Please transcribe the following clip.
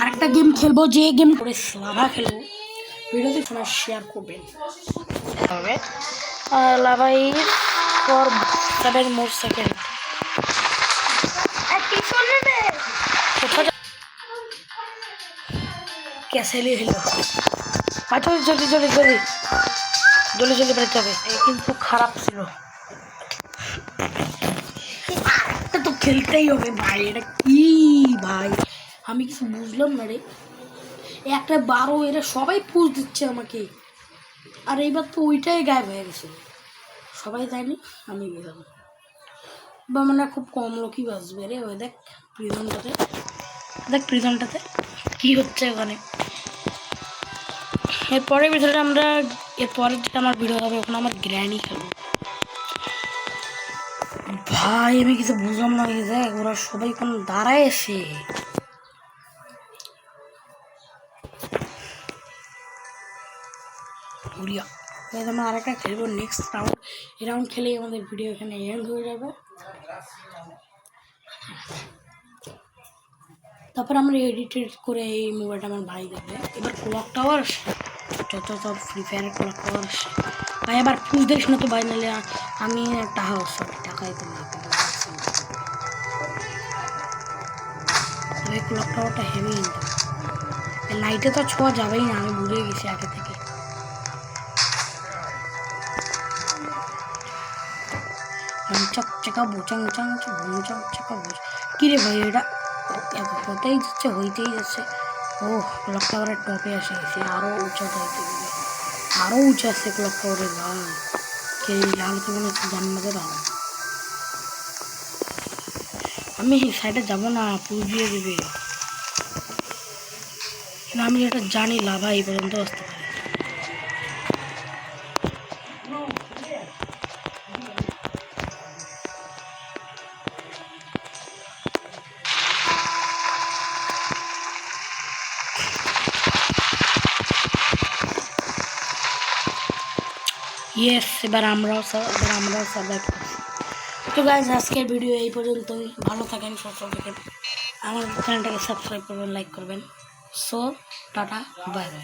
আরেকটা গেম খেলবো, যে গেম করে লাভা খেলবো, ভিডিওতে তোমরা শেয়ার করবেন। Lava is for 7 more seconds। कैसे ले लो আচ্ছা জলদি জলদি জলদি জলদি জলদি বেরোতে হবে। কিন্তু খারাপ ছিল, এটা তো খেলতেই হবে ভাই। এটা কি ভাই, আমি কিছু বুঝলাম না রে। একটা 12 এরা সবাই পুষ দিচ্ছে আমাকে, আর এইবার তো ওইটাই গায়েব হয়ে গেছে। সবাই যায়নি, আমি গেলাম। বা মানে খুব কম লোকই বাঁচবে রে। ওই দেখ প্রিজনটাতে, দেখ প্রিজনটাতে কি হচ্ছে ওখানে। এরপরের ভিতরে আমরা, এরপরের যেটা আমার ভিডিও হবে ওখানে আমার গ্র্যানি খেলবো। ভাই আমি কিছু বুঝলাম না, দেখ ওরা সবাই কোন দাঁড়ায় এসে। আমরা আরেকটা খেলবো নেক্সট রাউন্ড। এই রাউন্ড খেলেই আমাদের ভিডিও এখানে এন্ড হয়ে যাবে। তারপর আমরা এডিট করে এই মোবাইলটা আমার ভাই দেবে। এবার ক্লক টাওয়ার যত সব ফ্রি ফায়ারের ক্লক টাওয়ার ভাই, আবার পুষ দেখিস না তো ভাই, নাহলে আমি টাকা টাকাই তো না। তবে ক্লক টাওয়ারটা হেভি, কিন্তু লাইটে তো ছোঁয়া যাবেই না, আমি বুঝে গেছি আগে থেকে। চকচকা বোচাং চাং চকচকা বোচ কী রে ভাই, এটা হতেই যাচ্ছে হইতেই যাচ্ছে। ও ক্লক টাওয়ারের টপে এসে গেছে, আরও উঁচা হইতে গেলে আরও উঁচু আসছে ক্লক টাওয়ারের লাল। কে লাল তো মনে হচ্ছে জান্নাতের আলো। আমি সাইডে যাবো না, পুষ দিয়ে দেবে। আমি এটা জানি লাভা এই পর্যন্ত আসতে পারে। ইয়েস, এবার আমরাও সার্ভাইভ করছি। তো গাইজ আজকের ভিডিও এই পর্যন্তই। ভালো থাকেন, সুস্থ থাকেন, আমার চ্যানেলটাকে সাবস্ক্রাইব করবেন, লাইক করবেন। So tata, bye bye.